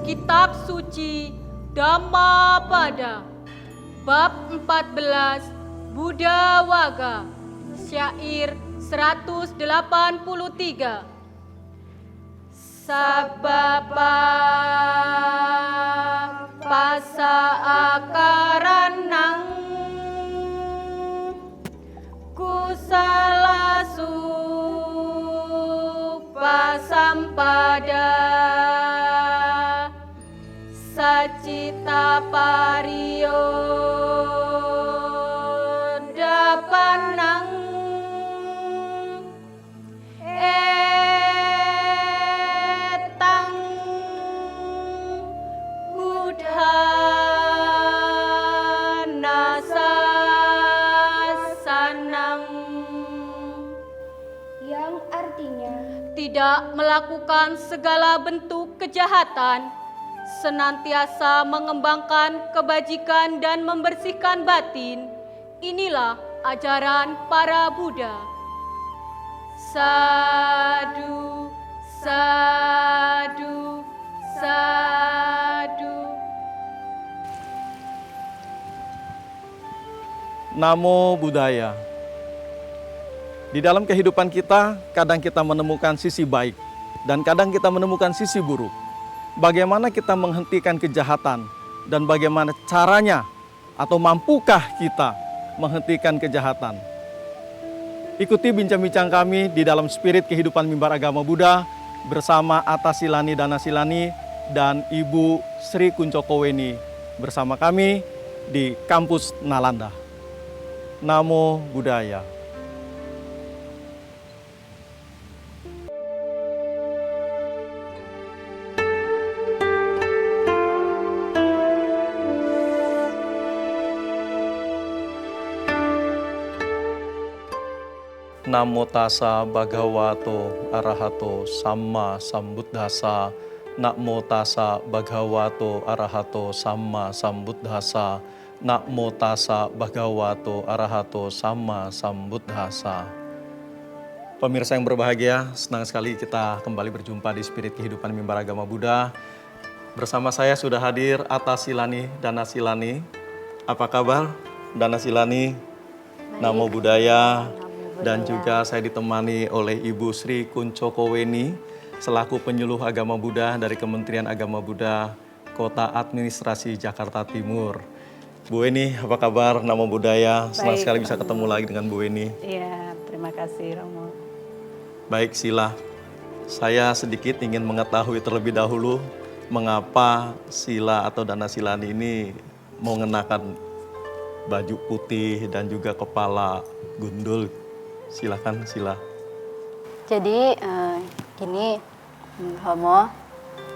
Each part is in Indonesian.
Kitab Suci Dhammapada Bab 14 Buddha Waga Syair 183 Sababa pasa akaranang kusalasu pasampada sacita pario dapanang etang buddha nasa sanang, yang artinya tidak melakukan segala bentuk kejahatan, senantiasa mengembangkan kebajikan dan membersihkan batin. Inilah ajaran para Buddha. Sadu, sadu, sadu. Namo Buddhaya. Di dalam kehidupan kita, kadang kita menemukan sisi baik dan kadang kita menemukan sisi buruk. Bagaimana kita menghentikan kejahatan dan bagaimana caranya atau mampukah kita menghentikan kejahatan? Ikuti bincang-bincang kami di dalam spirit kehidupan mimbar agama Buddha bersama Atta Silani Danasilani dan Ibu Sri Kuncokoweni bersama kami di kampus Nalanda. Namo Buddhaya. Namo tassa bhagavato arahato samma sambuddhassa. Namo tassa bhagavato arahato samma sambuddhassa. Namo tassa bhagavato arahato samma sambuddhassa. Pemirsa yang berbahagia, senang sekali kita kembali berjumpa di Spirit Kehidupan Mimbar Agama Buddha. Bersama saya sudah hadir Atta Silani Danasilani. Apa kabar Danasilani? Namo Buddhaya. Dan juga saya ditemani oleh Ibu Sri Kuncokoweni selaku penyuluh agama Buddha dari Kementerian Agama Buddha Kota Administrasi Jakarta Timur. Bu Weni, apa kabar? Namo Buddhaya. Senang sekali bisa ketemu lagi dengan Bu Weni. Iya, terima kasih Romo. Baik, Sila. Saya sedikit ingin mengetahui terlebih dahulu mengapa Sila atau Danasilani ini mengenakan baju putih dan juga kepala gundul. Silakan, Sila. jadi gini Romo,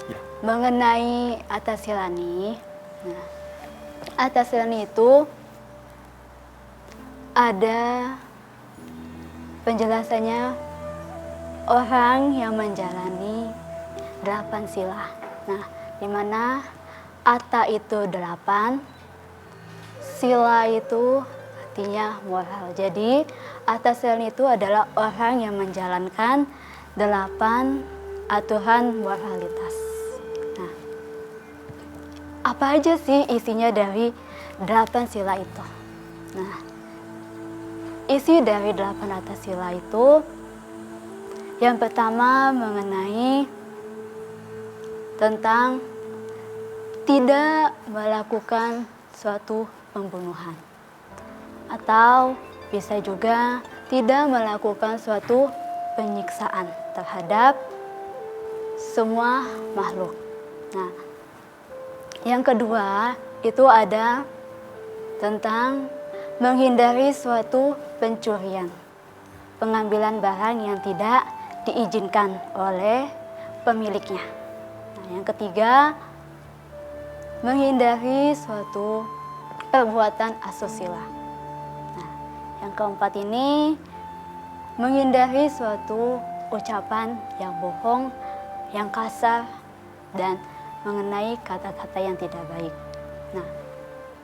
Ya. mengenai Atta Silani. Nah, Atta Silani itu ada penjelasannya orang yang menjalani 8 sila. Nah, di mana Atta itu 8, sila itu artinya moral. Jadi Atta Silani itu adalah orang yang menjalankan 8 aturan moralitas. Nah, apa aja sih isinya dari 8 sila itu? Nah, isi dari 8 Atta Sila itu yang pertama mengenai tentang tidak melakukan suatu pembunuhan, atau bisa juga tidak melakukan suatu penyiksaan terhadap semua makhluk. Nah, yang kedua itu ada tentang menghindari suatu pencurian, pengambilan barang yang tidak diizinkan oleh pemiliknya. Nah, yang ketiga, menghindari suatu perbuatan asusila. Nah, yang keempat ini menghindari suatu ucapan yang bohong, yang kasar, dan mengenai kata-kata yang tidak baik. Nah,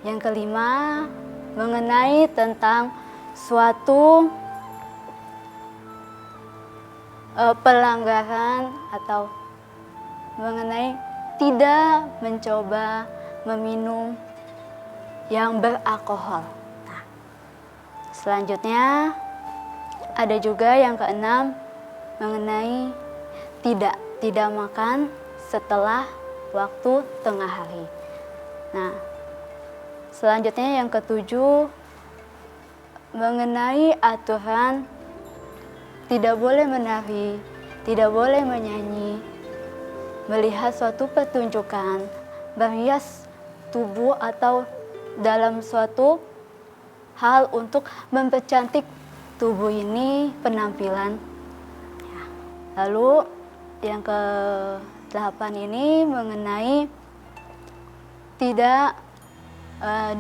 yang kelima mengenai tentang suatu pelanggaran atau mengenai tidak mencoba meminum yang beralkohol. Nah, selanjutnya ada juga yang keenam mengenai tidak makan setelah waktu tengah hari. Nah, selanjutnya yang ketujuh mengenai aturan tidak boleh menari, tidak boleh menyanyi, melihat suatu pertunjukan, berhias tubuh atau dalam suatu hal untuk mempercantik tubuh ini, penampilan. Ya. Lalu yang ke-8 ini mengenai tidak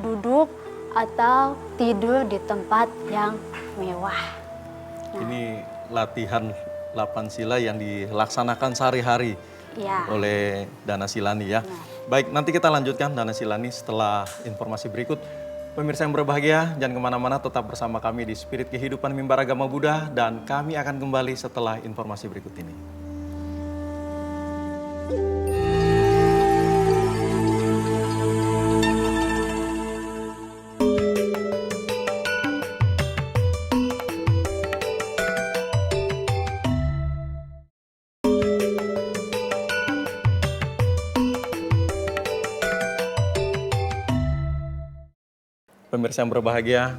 duduk atau tidur di tempat yang mewah. Ini latihan 8 sila yang dilaksanakan sehari-hari Ya. oleh Dana Silani ya. Nah. Baik, nanti kita lanjutkan Dana Silani setelah informasi berikut. Pemirsa yang berbahagia, jangan kemana-mana, tetap bersama kami di Spirit Kehidupan Mimbar Agama Buddha dan kami akan kembali setelah informasi berikut ini. Pemirsa yang berbahagia,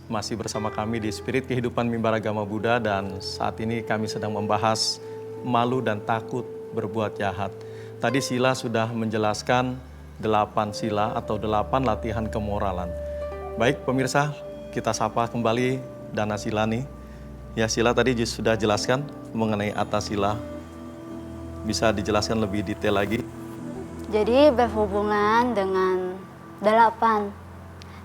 masih bersama kami di Spirit Kehidupan Mimbar Agama Buddha dan saat ini kami sedang membahas malu dan takut berbuat jahat. Tadi Sila sudah menjelaskan 8 sila atau 8 latihan kemoralan. Baik pemirsa, kita sapa kembali Dana Silani. Ya, Sila tadi sudah jelaskan mengenai atas sila. Bisa dijelaskan lebih detail lagi? Jadi berhubungan dengan 8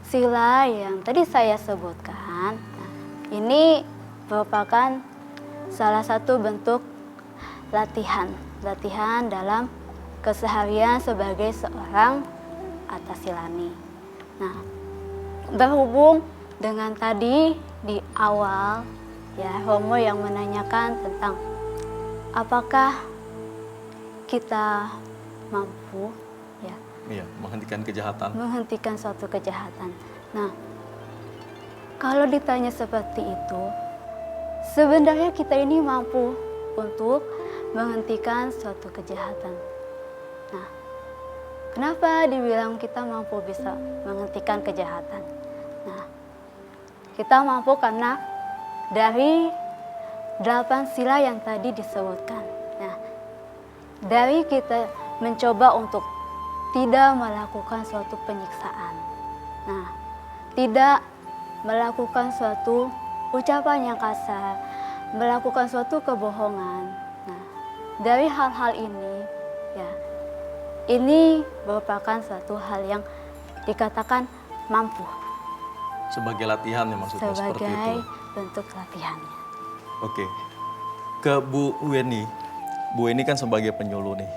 sila yang tadi saya sebutkan. Nah, ini merupakan salah satu bentuk latihan dalam keseharian sebagai seorang atasilani. Nah, berhubung dengan tadi di awal ya Romo yang menanyakan tentang apakah kita mampu ya Iya, menghentikan kejahatan. menghentikan suatu kejahatan. Nah, kalau ditanya seperti itu, sebenarnya kita ini mampu untuk menghentikan suatu kejahatan. Nah, kenapa dibilang kita mampu bisa menghentikan kejahatan? Nah, kita mampu karena dari 8 sila yang tadi disebutkan. Nah, dari kita mencoba untuk tidak melakukan suatu penyiksaan. Nah, tidak melakukan suatu ucapan yang kasar, melakukan suatu kebohongan. Nah, dari hal-hal ini, ya, ini merupakan suatu hal yang dikatakan mampu Sebagai latihan ya maksudnya seperti itu. sebagai bentuk latihannya. Oke, ke Bu Weni. Bu Weni kan sebagai penyuluh nih.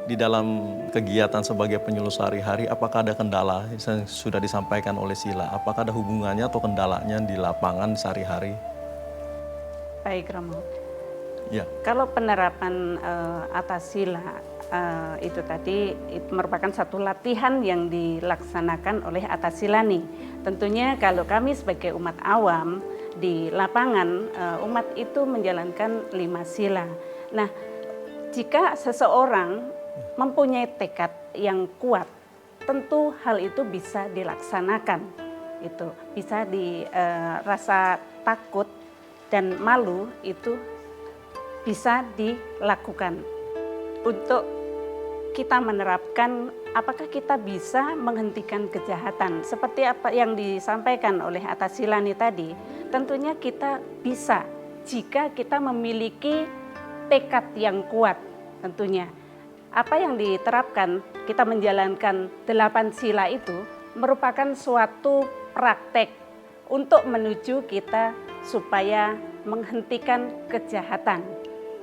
Di dalam kegiatan sebagai penyuluh sehari-hari, apakah ada kendala yang sudah disampaikan oleh Sila? Apakah ada hubungannya atau kendalanya di lapangan sehari-hari? Baik Romo, Ya, kalau penerapan atas sila itu tadi itu merupakan satu latihan yang dilaksanakan oleh atas silani. Tentunya kalau kami sebagai umat awam di lapangan, umat itu menjalankan 5 sila. Nah, jika seseorang mempunyai tekad yang kuat, tentu hal itu bisa dilaksanakan. Itu bisa rasa takut dan malu itu bisa dilakukan. Untuk kita menerapkan apakah kita bisa menghentikan kejahatan seperti apa yang disampaikan oleh atas silani tadi, tentunya kita bisa jika kita memiliki tekad yang kuat tentunya. Apa yang diterapkan, kita menjalankan 8 sila itu merupakan suatu praktek untuk menuju kita supaya menghentikan kejahatan.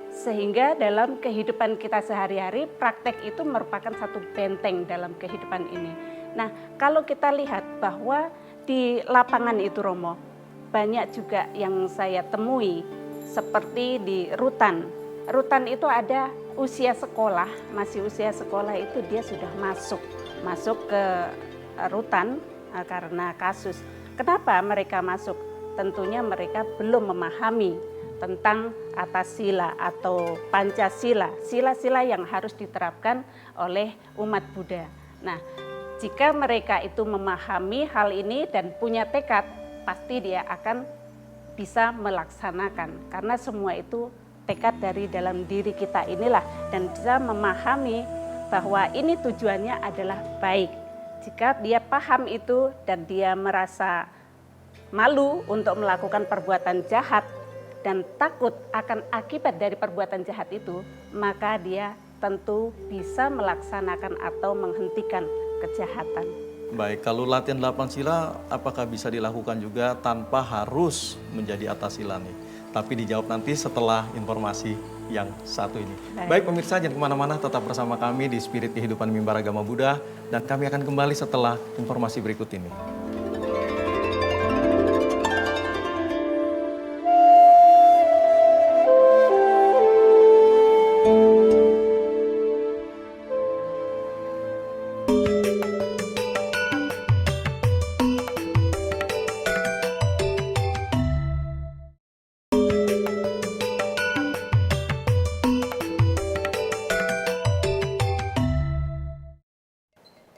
Sehingga dalam kehidupan kita sehari-hari, praktek itu merupakan satu benteng dalam kehidupan ini. Nah, kalau kita lihat bahwa di lapangan itu Romo, banyak juga yang saya temui seperti di rutan. rutan itu ada usia sekolah, masih usia sekolah itu dia sudah masuk ke rutan karena kasus. Kenapa mereka masuk? Tentunya mereka belum memahami tentang Atasila atau Pancasila, sila-sila yang harus diterapkan oleh umat Buddha. Nah, jika mereka itu memahami hal ini dan punya tekad, pasti dia akan bisa melaksanakan. Karena semua itu tekad dari dalam diri kita inilah, dan bisa memahami bahwa ini tujuannya adalah baik. Jika dia paham itu dan dia merasa malu untuk melakukan perbuatan jahat dan takut akan akibat dari perbuatan jahat itu, maka dia tentu bisa melaksanakan atau menghentikan kejahatan. Baik, kalau latihan 8 sila apakah bisa dilakukan juga tanpa harus menjadi Atasila nih? Tapi dijawab nanti setelah informasi yang satu ini. Baik pemirsa, jangan kemana-mana, tetap bersama kami di Spirit Kehidupan Mimbar Agama Buddha, dan kami akan kembali setelah informasi berikut ini.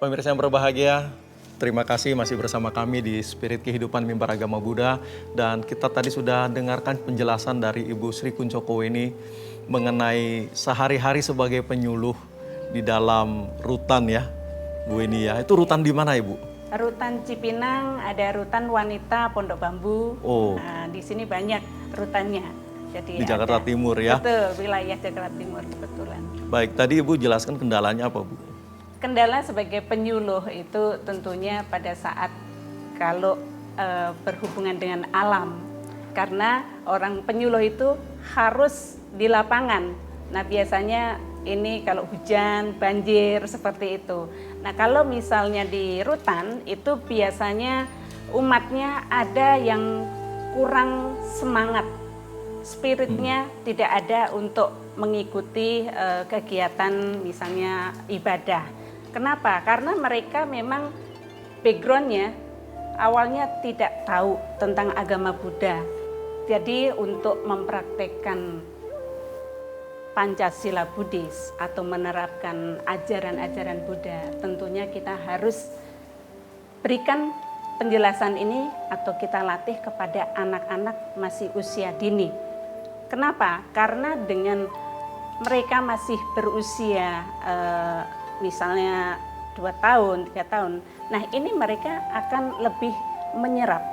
Pemirsa yang berbahagia, terima kasih masih bersama kami di Spirit Kehidupan Mimbar Agama Buddha, dan kita tadi sudah dengarkan penjelasan dari Ibu Sri Kuncokoweni mengenai sehari-hari sebagai penyuluh di dalam rutan ya, Bu Weni ya. Itu rutan di mana Ibu? Rutan Cipinang, ada rutan wanita Pondok Bambu. Oh. Nah, di sini banyak rutannya. Jadi Di Jakarta Timur ya? Betul, wilayah Jakarta Timur kebetulan. Baik, tadi Ibu jelaskan kendalanya apa Bu? Kendala sebagai penyuluh itu tentunya pada saat kalau berhubungan dengan alam, karena orang penyuluh itu harus di lapangan. Nah biasanya ini kalau hujan, banjir seperti itu. Nah kalau misalnya di rutan itu biasanya umatnya ada yang kurang semangat, spiritnya tidak ada untuk mengikuti kegiatan misalnya ibadah. Kenapa? Karena mereka memang backgroundnya awalnya tidak tahu tentang agama Buddha. Jadi untuk mempraktekkan Pancasila Buddhis atau menerapkan ajaran-ajaran Buddha, tentunya kita harus berikan penjelasan ini atau kita latih kepada anak-anak masih usia dini. Kenapa? Karena dengan mereka masih berusia misalnya 2 tahun, 3 tahun. Nah ini mereka akan lebih menyerap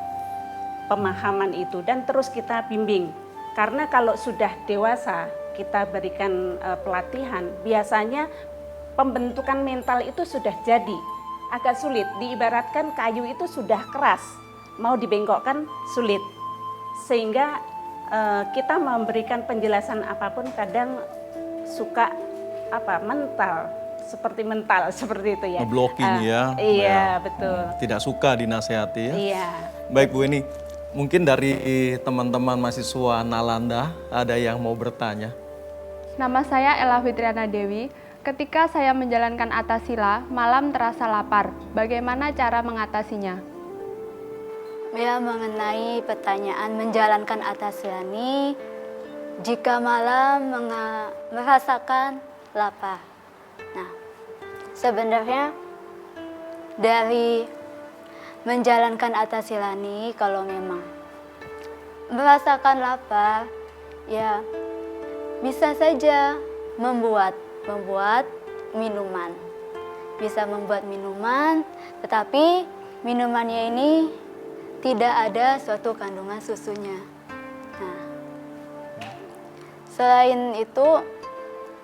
pemahaman itu dan terus kita bimbing. Karena kalau sudah dewasa kita berikan pelatihan, biasanya pembentukan mental itu sudah jadi. Agak sulit, diibaratkan kayu itu sudah keras, mau dibengkokkan sulit. Sehingga kita memberikan penjelasan apapun kadang suka mental seperti itu ya. Ngeblocking ya. Iya, betul. Tidak suka dinasehati ya. Iya. Baik Bu Weni, mungkin dari teman-teman mahasiswa Nalanda ada yang mau bertanya. Nama saya Ella Fitriana Dewi. Ketika saya menjalankan Atasila, malam terasa lapar. Bagaimana cara mengatasinya? Ya, mengenai pertanyaan menjalankan Atasila ini, jika malam merasakan lapar. Nah, sebenarnya dari menjalankan Atasila ini, kalau memang merasakan lapar, ya bisa saja membuat minuman. Bisa membuat minuman, tetapi minumannya ini tidak ada suatu kandungan susunya. Nah, selain itu,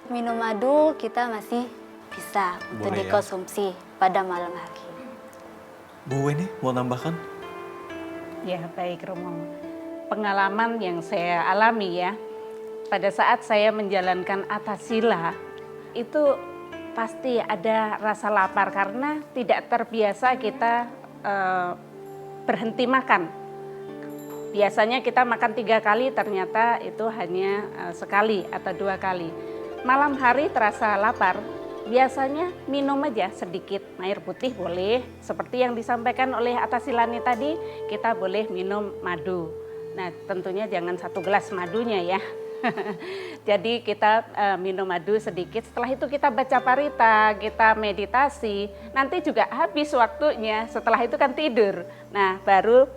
minum madu kita masih bisa untuk dikonsumsi pada malam hari. Bu Weni mau nambahkan? Ya baik Romo. Pengalaman yang saya alami ya, pada saat saya menjalankan Atasila itu pasti ada rasa lapar karena tidak terbiasa kita berhenti makan. Biasanya kita makan 3 kali, ternyata itu hanya sekali atau 2 kali. Malam hari terasa lapar, biasanya minum aja sedikit air putih boleh. Seperti yang disampaikan oleh Atasilani tadi, kita boleh minum madu. Nah tentunya jangan 1 gelas madunya ya. Jadi kita minum madu sedikit, setelah itu kita baca parita, kita meditasi, nanti juga habis waktunya, setelah itu kan tidur. Nah baru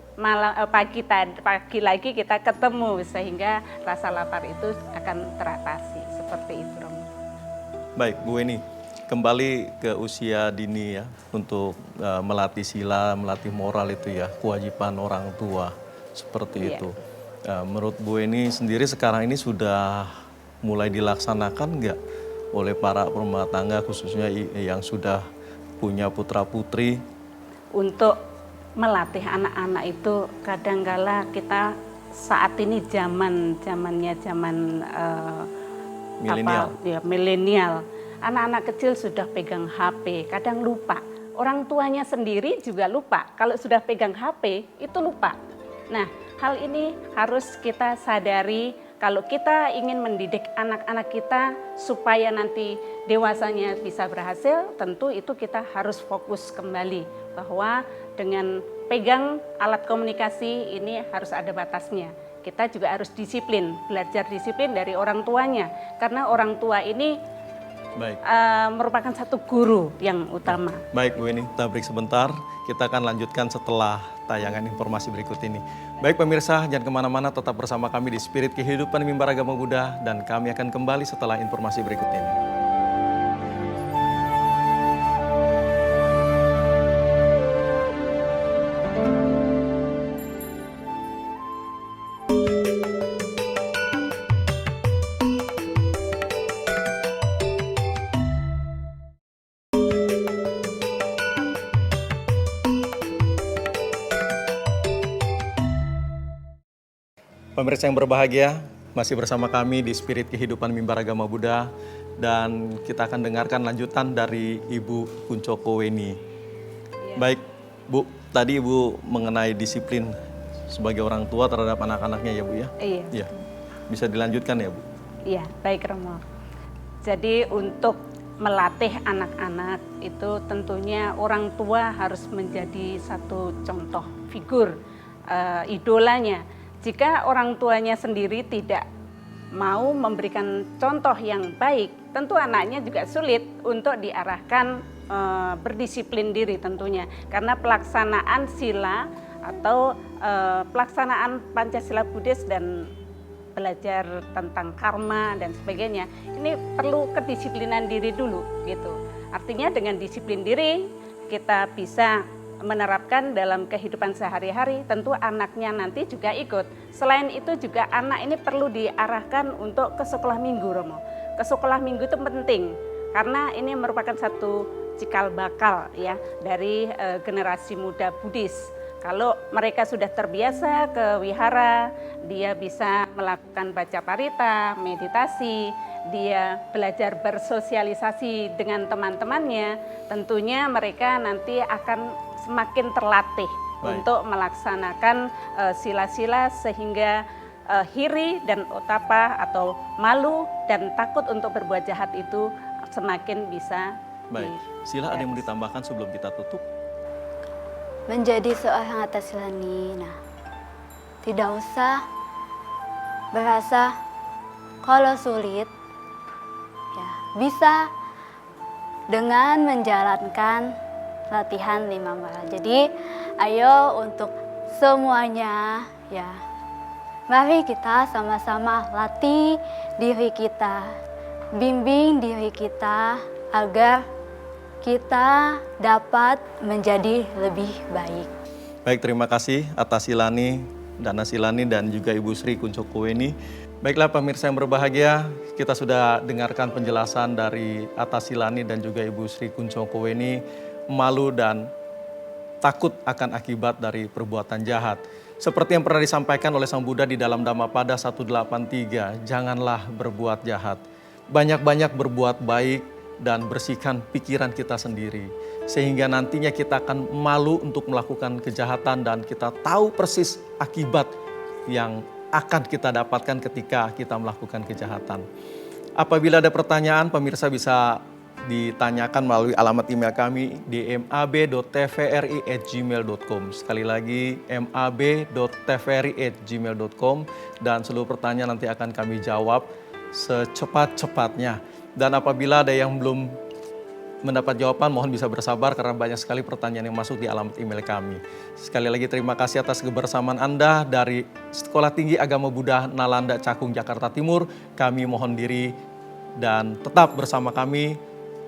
pagi lagi kita ketemu, sehingga rasa lapar itu akan teratasi, seperti itu Romo. Baik Bu Weni, kembali ke usia dini ya, untuk melatih sila, melatih moral itu ya, kewajiban orang tua, seperti itu. Menurut Bu Weni sendiri sekarang ini sudah mulai dilaksanakan nggak oleh para rumah tangga khususnya yang sudah punya putra-putri? Untuk melatih anak-anak itu kadangkala kita saat ini zamannya milenial. Milenial. Anak-anak kecil sudah pegang HP, kadang lupa. Orang tuanya sendiri juga lupa. Kalau sudah pegang HP itu lupa. Nah, hal ini harus kita sadari kalau kita ingin mendidik anak-anak kita supaya nanti dewasanya bisa berhasil, tentu itu kita harus fokus kembali bahwa dengan pegang alat komunikasi ini harus ada batasnya. Kita juga harus disiplin, belajar disiplin dari orang tuanya, karena orang tua ini merupakan satu guru yang utama. Baik Bu Weni, kita break sebentar, kita akan lanjutkan setelah tayangan informasi berikut ini. Baik pemirsa, jangan kemana-mana, tetap bersama kami di Spirit Kehidupan Mimbar Agama Buddha, dan kami akan kembali setelah informasi berikut ini. Pemirsa yang berbahagia, masih bersama kami di Spirit Kehidupan Mimbar Agama Buddha, dan kita akan dengarkan lanjutan dari Ibu Kuncoko Weni. Baik Bu, tadi Ibu mengenai disiplin sebagai orang tua terhadap anak-anaknya ya Bu ya? Iya. Bisa dilanjutkan ya Bu? Iya, baik Romo. Jadi untuk melatih anak-anak itu tentunya orang tua harus menjadi satu contoh figur, idolanya. Jika orang tuanya sendiri tidak mau memberikan contoh yang baik, tentu anaknya juga sulit untuk diarahkan berdisiplin diri tentunya. Karena pelaksanaan sila atau pelaksanaan Pancasila Buddhis dan belajar tentang karma dan sebagainya, ini perlu kedisiplinan diri dulu gitu. Artinya dengan disiplin diri kita bisa menerapkan dalam kehidupan sehari-hari, tentu anaknya nanti juga ikut. Selain itu juga anak ini perlu diarahkan untuk ke sekolah minggu Romo. Ke sekolah minggu itu penting karena ini merupakan satu cikal bakal ya dari generasi muda Buddhis. Kalau mereka sudah terbiasa ke wihara, dia bisa melakukan baca parita, meditasi, dia belajar bersosialisasi dengan teman-temannya, tentunya mereka nanti akan semakin terlatih untuk melaksanakan sila-sila sehingga hiri dan otapa atau malu dan takut untuk berbuat jahat itu semakin bisa. Baik, sila ada yang mau ditambahkan sebelum kita tutup? Menjadi seorang Atasilani, nah tidak usah berasa kalau sulit, ya bisa dengan menjalankan latihan 5 mara. Jadi ayo untuk semuanya ya, mari kita sama-sama latih diri kita, bimbing diri kita agar kita dapat menjadi lebih baik. Baik, terima kasih Atasilani, Dana Silani, dan juga Ibu Sri Kuncoko Weni. Baiklah pemirsa yang berbahagia, kita sudah dengarkan penjelasan dari Atasilani dan juga Ibu Sri Kuncoko Weni, malu dan takut akan akibat dari perbuatan jahat. Seperti yang pernah disampaikan oleh Sang Buddha di dalam Dhammapada 183, janganlah berbuat jahat. Banyak-banyak berbuat baik dan bersihkan pikiran kita sendiri. Sehingga nantinya kita akan malu untuk melakukan kejahatan dan kita tahu persis akibat yang akan kita dapatkan ketika kita melakukan kejahatan. Apabila ada pertanyaan, pemirsa bisa ditanyakan melalui alamat email kami di mab.tvri@gmail.com. Sekali lagi mab.tvri@gmail.com, dan seluruh pertanyaan nanti akan kami jawab secepat-cepatnya. Dan apabila ada yang belum mendapat jawaban, mohon bisa bersabar karena banyak sekali pertanyaan yang masuk di alamat email kami. Sekali lagi terima kasih atas kebersamaan Anda dari Sekolah Tinggi Agama Buddha Nalanda Cakung, Jakarta Timur. Kami mohon diri dan tetap bersama kami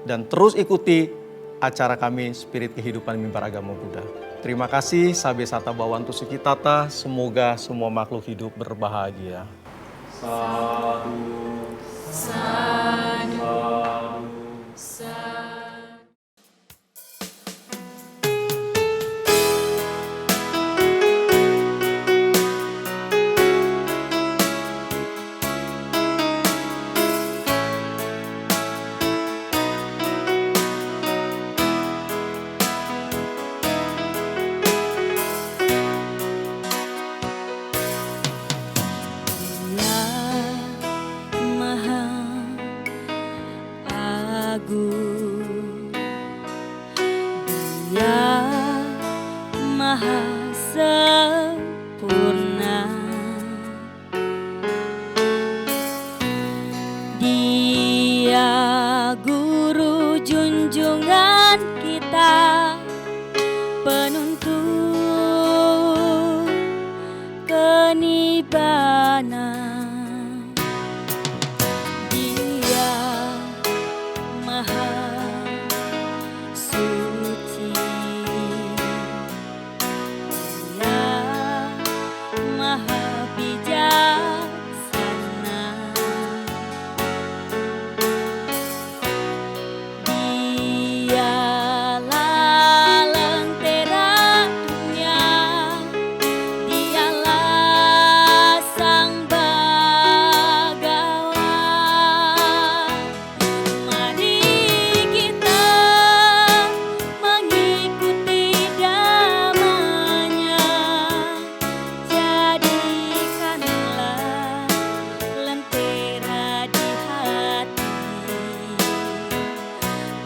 dan terus ikuti acara kami Spirit Kehidupan Mimbar Agama Buddha. Terima kasih, Sabe Sata Bawantu Sukitata, semoga semua makhluk hidup berbahagia. Sadu. Sadu.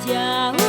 Jauh